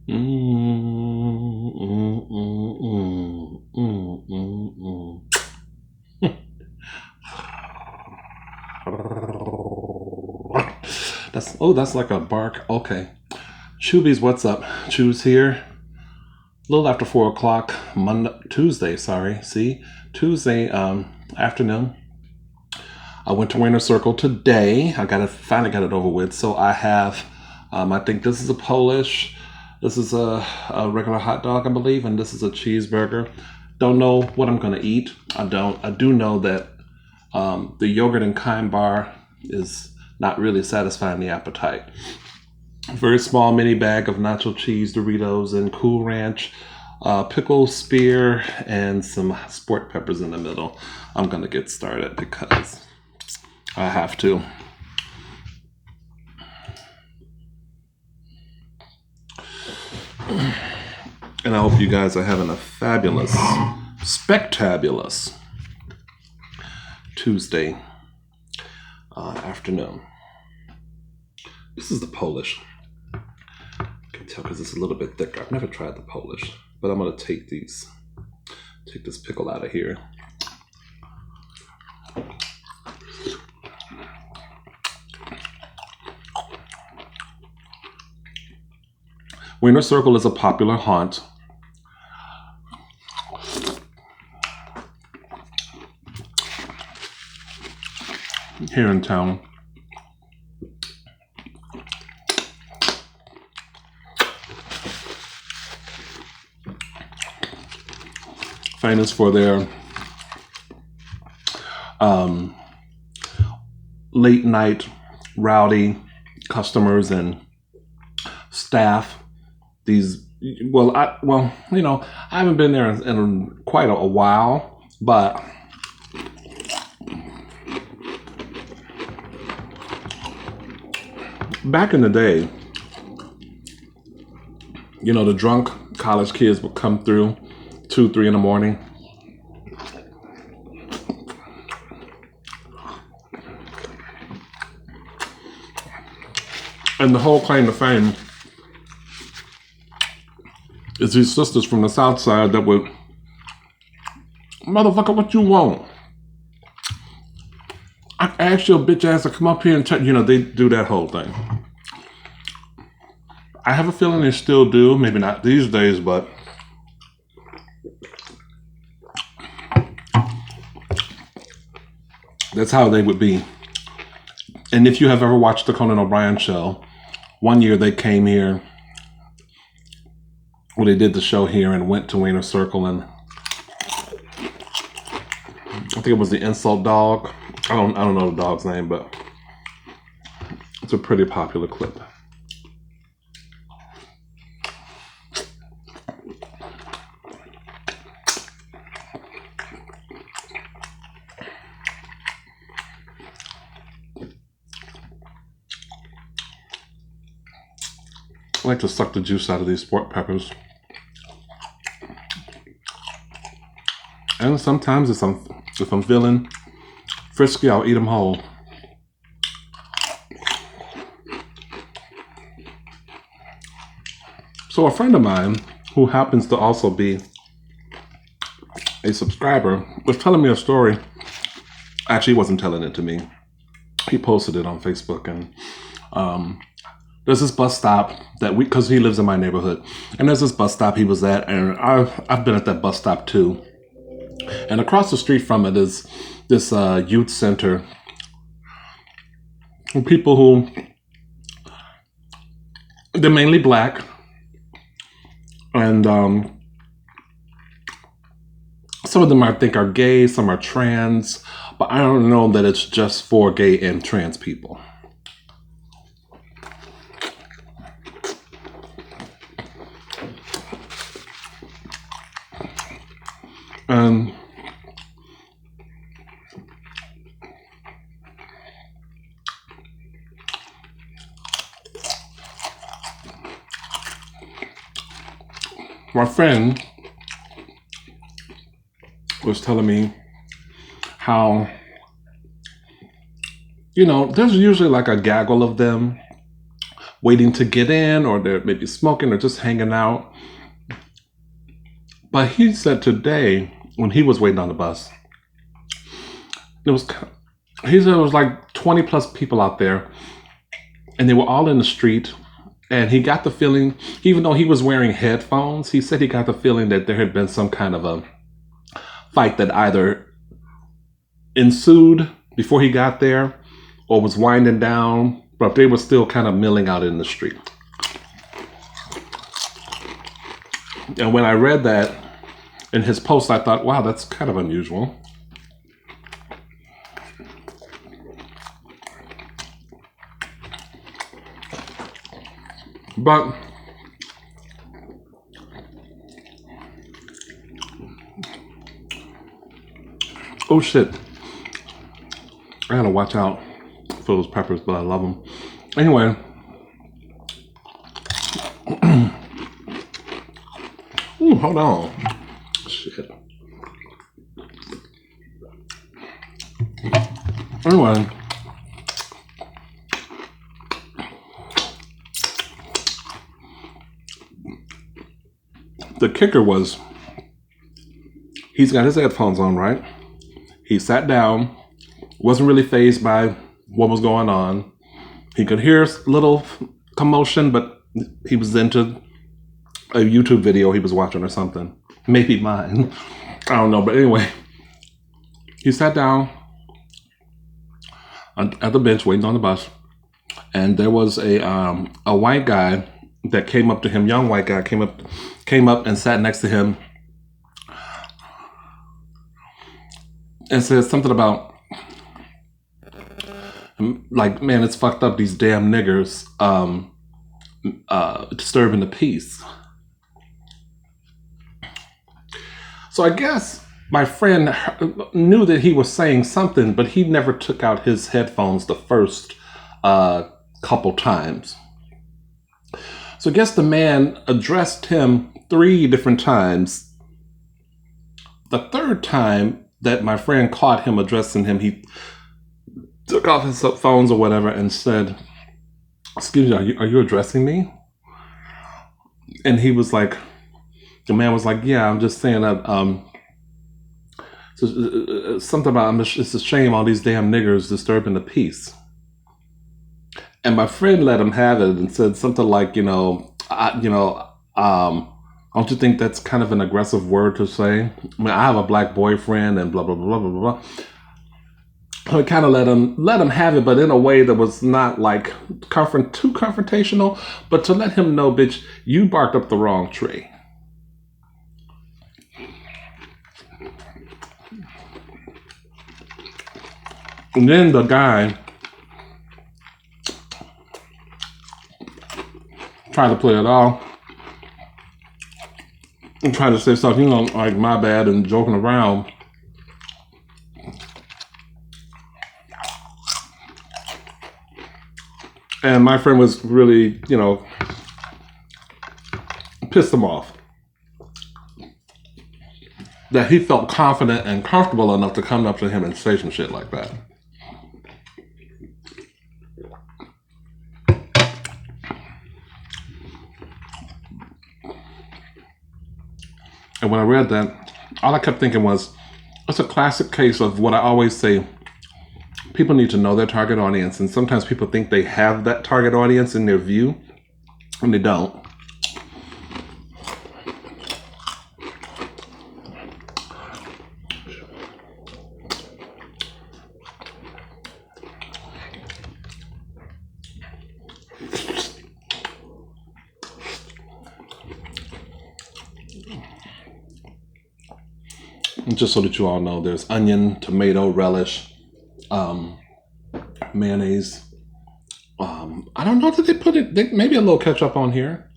Mm, mm, mm, mm, mm, mm. That's like a bark. Okay. Chewbies, what's up? Chew's here. A little after 4 o'clock, Tuesday. Sorry, see, Tuesday afternoon. I went to Wiener Circle today. Finally got it over with. So I have, I think this is a Polish. This is a regular hot dog, I believe, and this is a cheeseburger. Don't know what I'm gonna eat. I don't. I do know that the yogurt and Kind bar is not really satisfying the appetite. A very small mini bag of nacho cheese, Doritos, and Cool Ranch, pickle spear, and some sport peppers in the middle. I'm gonna get started because I have to. And I hope you guys are having a fabulous, spectabulous Tuesday afternoon. This is the Polish. I can tell because it's a little bit thicker. I've never tried the Polish, but I'm gonna take this pickle out of here. Wiener Circle is a popular haunt here in town. Famous for their late night rowdy customers and staff. I haven't been there in quite a while, but back in the day, the drunk college kids would come through 2, 3 in the morning. And the whole claim to fame is these sisters from the South Side that would, motherfucker, what you want? I asked your bitch ass to come up here and they do that whole thing. I have a feeling they still do, maybe not these days, but that's how they would be. And if you have ever watched the Conan O'Brien show, one year they came here, well, they did the show here and went to Wiener Circle, and I think it was the Insult Dog. I don't know the dog's name, but it's a pretty popular clip. I like to suck the juice out of these sport peppers. And sometimes if I'm feeling frisky, I'll eat them whole. So a friend of mine, who happens to also be a subscriber, was telling me a story. Actually, he wasn't telling it to me. He posted it on Facebook, and there's this bus stop because he lives in my neighborhood, and there's this bus stop he was at, and I've been at that bus stop too. And across the street from it is this youth center. People who, they're mainly black, and some of them I think are gay, some are trans, but I don't know that it's just for gay and trans people. And my friend was telling me how, there's usually like a gaggle of them waiting to get in, or they're maybe smoking or just hanging out. But he said today, when he was waiting on the bus, he said it was like 20 plus people out there, and they were all in the street. And he got the feeling, even though he was wearing headphones, he said he got the feeling that there had been some kind of a fight that either ensued before he got there or was winding down, but they were still kind of milling out in the street. And when I read that in his post, I thought, wow, that's kind of unusual. But oh shit, I gotta watch out for those peppers, but I love them. Anyway, ooh, hold on. Shit. Anyway, the kicker was, he's got his headphones on, right? He sat down, wasn't really fazed by what was going on. He could hear a little commotion, but he was into a YouTube video he was watching or something. Maybe mine. I don't know, but anyway. He sat down at the bench waiting on the bus, and there was a white guy that came up to him, young white guy, came up and sat next to him and said something about, like, man, it's fucked up, these damn niggers disturbing the peace. So I guess my friend knew that he was saying something, but he never took out his headphones the first couple times. So I guess the man addressed him 3 different times. The third time that my friend caught him addressing him, he took off his phones or whatever and said, "Excuse me, are you addressing me?" And he was like, the man was like, "Yeah, I'm just saying that something about, it's a shame all these damn niggers disturbing the peace." And my friend let him have it and said something like, don't you think that's kind of an aggressive word to say? I mean, I have a black boyfriend and blah, blah, blah, blah, blah. So I kind of let him have it, but in a way that was not like too confrontational, but to let him know, bitch, you barked up the wrong tree. And then the guy tried to play it off and tried to say something, like my bad and joking around. And my friend was really, pissed him off. That he felt confident and comfortable enough to come up to him and say some shit like that. And when I read that, all I kept thinking was, it's a classic case of what I always say, people need to know their target audience. And sometimes people think they have that target audience in their view, and they don't. Just so that you all know, there's onion, tomato, relish, mayonnaise. I don't know, did they put it, maybe a little ketchup on here?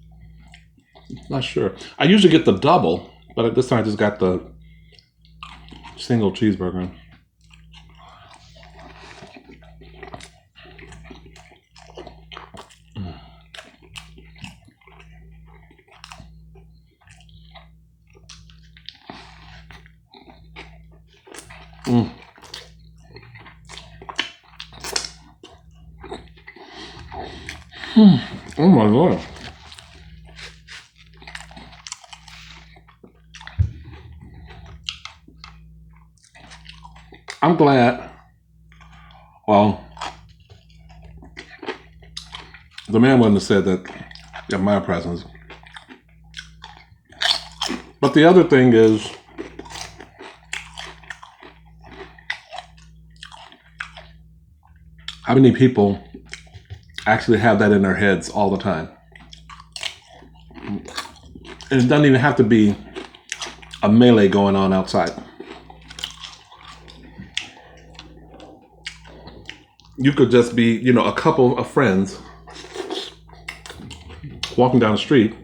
Not sure. I usually get the double, but at this time I just got the single cheeseburger. Oh my Lord. I'm glad. Well, the man wouldn't have said that in my presence. But the other thing is, how many people actually have that in their heads all the time? And it doesn't even have to be a melee going on outside. You could just be, you know, a couple of friends walking down the street,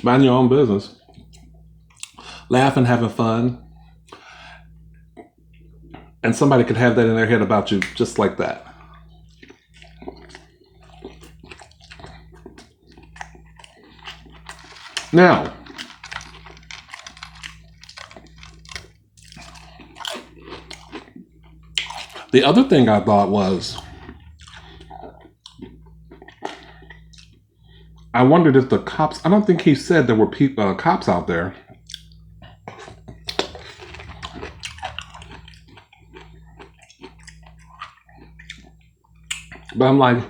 minding your own business, laughing, having fun, and somebody could have that in their head about you just like that. Now, the other thing I thought was, I wondered if the cops, I don't think he said there were cops out there. But I'm like,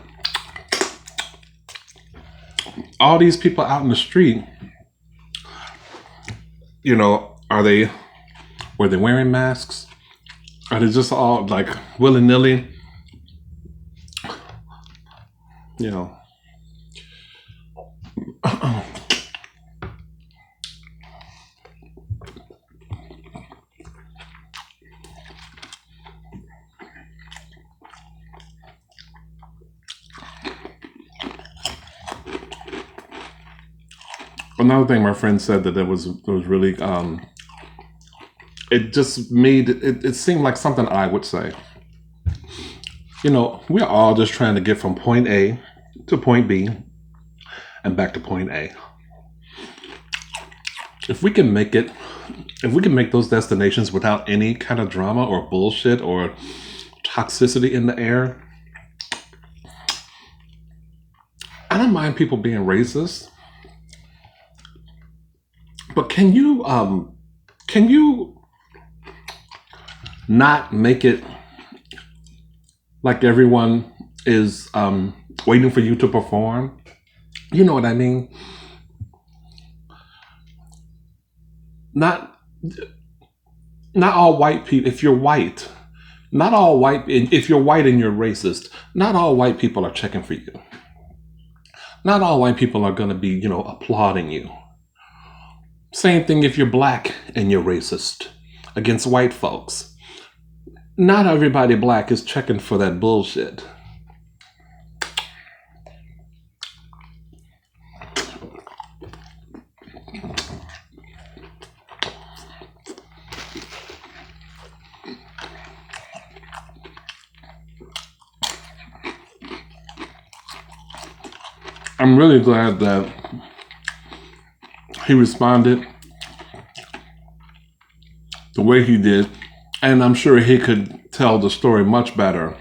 all these people out in the street, you know, were they wearing masks? Are they just all like willy-nilly? You know. Another thing my friend said that it was really, it just made, it seemed like something I would say. You know, we're all just trying to get from point A to point B and back to point A. If we can make those destinations without any kind of drama or bullshit or toxicity in the air, I don't mind people being racist. But can you not make it like everyone is waiting for you to perform? You know what I mean? Not all white people. If you're white, not all white. If you're white and you're racist, not all white people are checking for you. Not all white people are going to be, you know, applauding you. Same thing if you're black and you're racist against white folks. Not everybody black is checking for that bullshit. I'm really glad that he responded the way he did, and I'm sure he could tell the story much better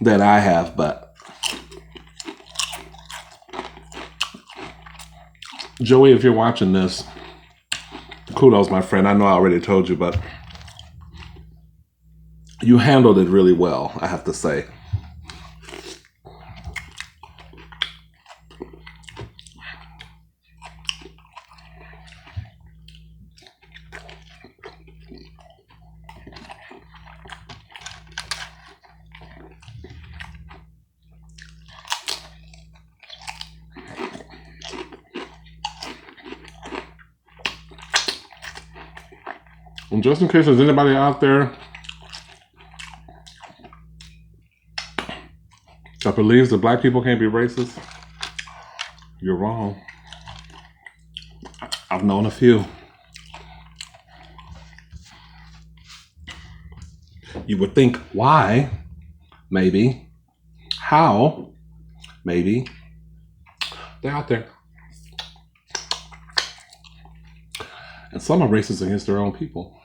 than I have, but Joey, if you're watching this, kudos, my friend. I know I already told you, but you handled it really well, I have to say. And just in case there's anybody out there that believes that black people can't be racist, you're wrong. I've known a few. You would think, why? Maybe. How? Maybe. They're out there. And some are racist against their own people.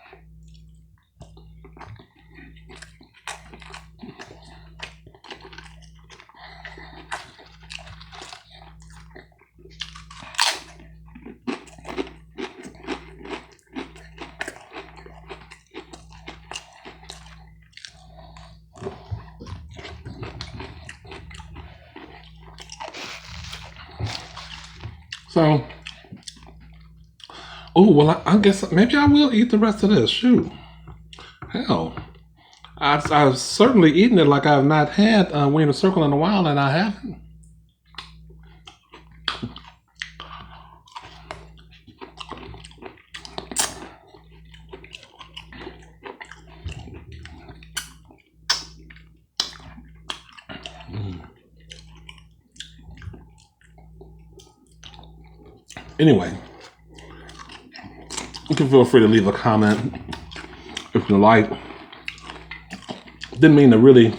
So, oh, well, I guess maybe I will eat the rest of this. Shoot. Hell. I've certainly eaten it like I've not had Wiener Circle in a while, and I haven't. Anyway, you can feel free to leave a comment if you like. Didn't mean to really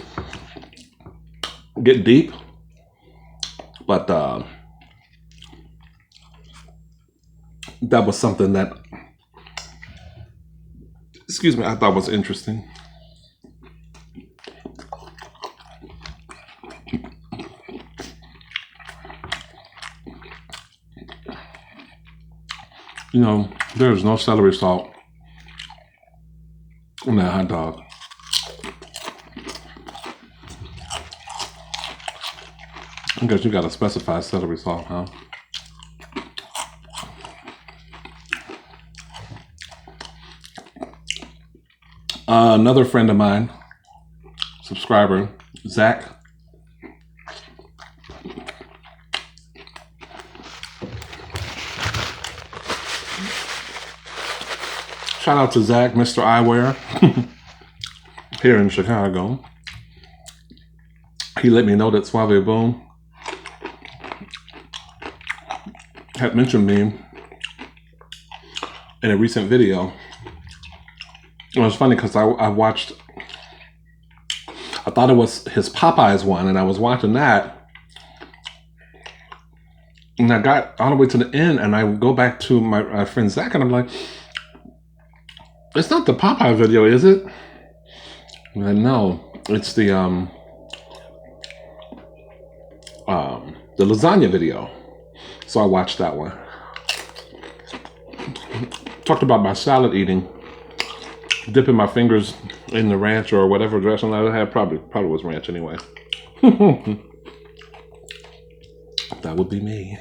get deep, but that was something that, excuse me, I thought was interesting. You know, there's no celery salt in that hot dog. I guess you gotta specify celery salt, huh? Another friend of mine, subscriber, Zach. Shout out to Zach, Mr. Eyewear, here in Chicago. He let me know that Suave Boom had mentioned me in a recent video. It was funny because I watched, I thought it was his Popeyes one, and I was watching that, and I got all the way to the end, and I go back to my friend Zach, and I'm like, it's not the Popeye video, is it? And no, it's the lasagna video. So I watched that one. Talked about my salad eating, dipping my fingers in the ranch or whatever dressing I had. Probably was ranch anyway. That would be me.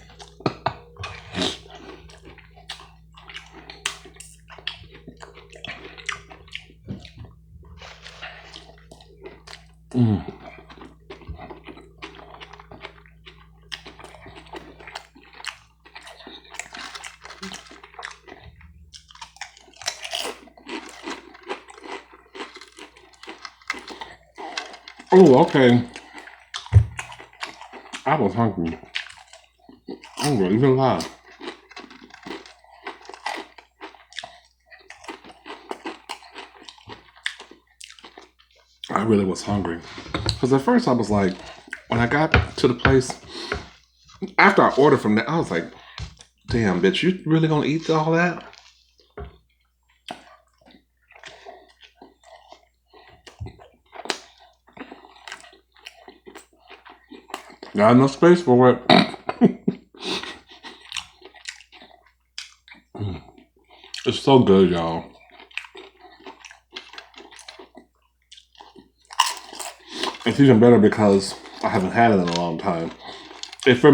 Oh, okay. I was hungry. I'm gonna even lie. I really was hungry. Because at first I was like, when I got to the place, after I ordered from there, I was like, damn, bitch, you really gonna eat all that? Got enough space for it. It's so good, y'all. It's even better because I haven't had it in a long time. If it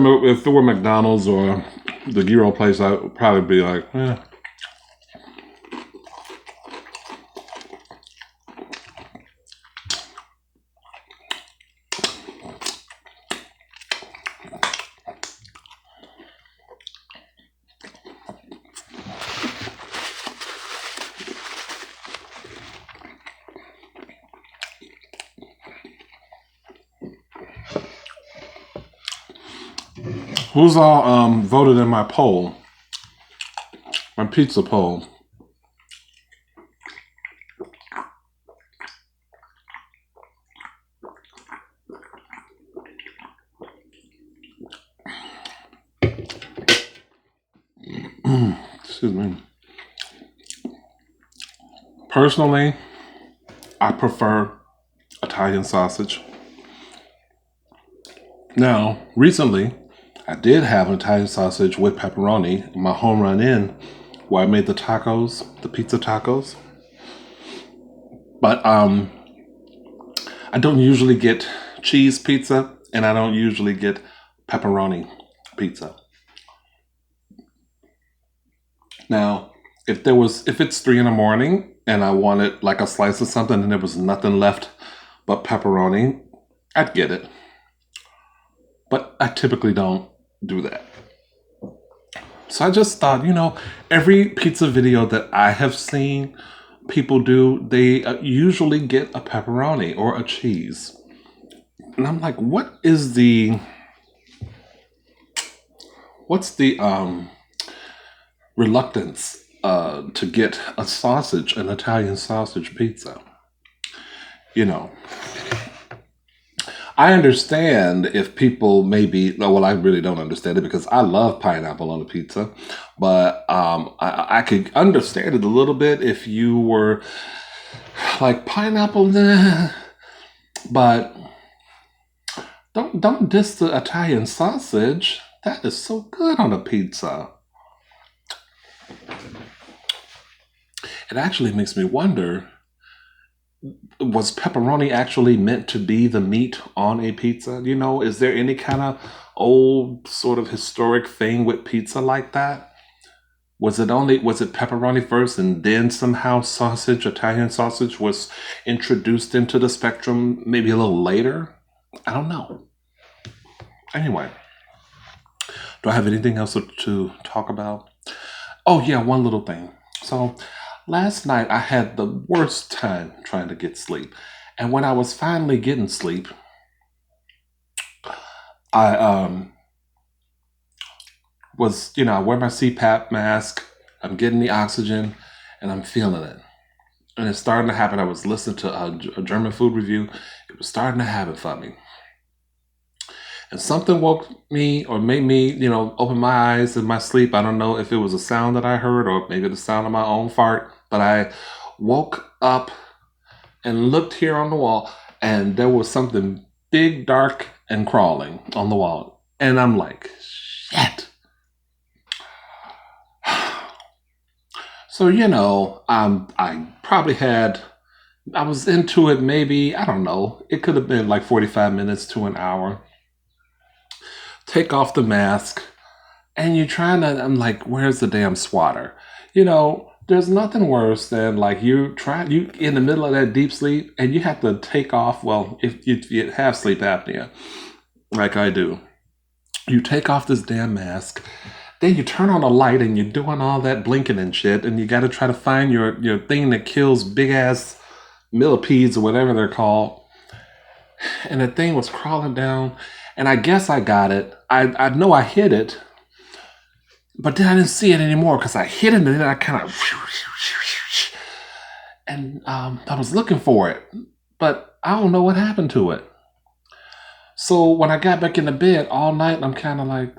were McDonald's or the gyro place, I would probably be like, eh. Who's all voted in my poll? My pizza poll. Excuse me. Personally, I prefer Italian sausage. Now, recently, I did have an Italian sausage with pepperoni in my home run in where I made the tacos, the pizza tacos. But I don't usually get cheese pizza, and I don't usually get pepperoni pizza. Now, if it's 3 in the morning and I wanted like a slice of something and there was nothing left but pepperoni, I'd get it. But I typically don't do that. So I just thought, every pizza video that I have seen people do, they usually get a pepperoni or a cheese. And I'm like, what's the reluctance to get a sausage, an Italian sausage pizza? You know, I understand if people maybe, well, I really don't understand it because I love pineapple on a pizza, but I could understand it a little bit if you were like pineapple, nah, but don't diss the Italian sausage. That is so good on a pizza. It actually makes me wonder, was pepperoni actually meant to be the meat on a pizza? Is there any kind of old sort of historic thing with pizza like that? Was it pepperoni first and then somehow Italian sausage was introduced into the spectrum maybe a little later? I don't know. Anyway, do I have anything else to talk about? Oh yeah, one little thing. So last night I had the worst time trying to get sleep. And when I was finally getting sleep, I I wear my CPAP mask, I'm getting the oxygen, and I'm feeling it. And it's starting to happen. I was listening to a German food review. It was starting to happen for me. And something woke me or made me, open my eyes in my sleep. I don't know if it was a sound that I heard or maybe the sound of my own fart, but I woke up and looked here on the wall and there was something big, dark, and crawling on the wall. And I'm like, shit. So, I was into it maybe, I don't know, it could have been like 45 minutes to an hour. Take off the mask, and I'm like, where's the damn swatter? There's nothing worse than like you in the middle of that deep sleep and you have to take off. Well, if you have sleep apnea, like I do, you take off this damn mask, then you turn on a light and you're doing all that blinking and shit, and you got to try to find your thing that kills big ass millipedes or whatever they're called. And the thing was crawling down, and I guess I got it. I know I hit it, but then I didn't see it anymore because I hit it and then I kind of, and I was looking for it, but I don't know what happened to it. So when I got back in the bed all night, I'm kind of like,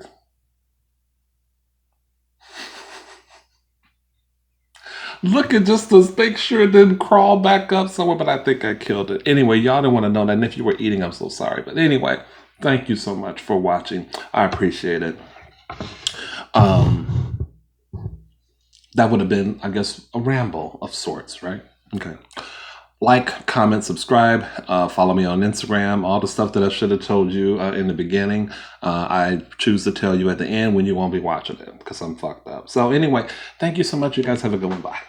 looking just to make sure it didn't crawl back up somewhere, but I think I killed it. Anyway, y'all didn't want to know that, and if you were eating, I'm so sorry. But anyway, thank you so much for watching. I appreciate it. That would have been, I guess, a ramble of sorts, right? Okay. Like, comment, subscribe, follow me on Instagram, all the stuff that I should have told you in the beginning. I choose to tell you at the end when you won't be watching it because I'm fucked up. So anyway, thank you so much. You guys have a good one. Bye.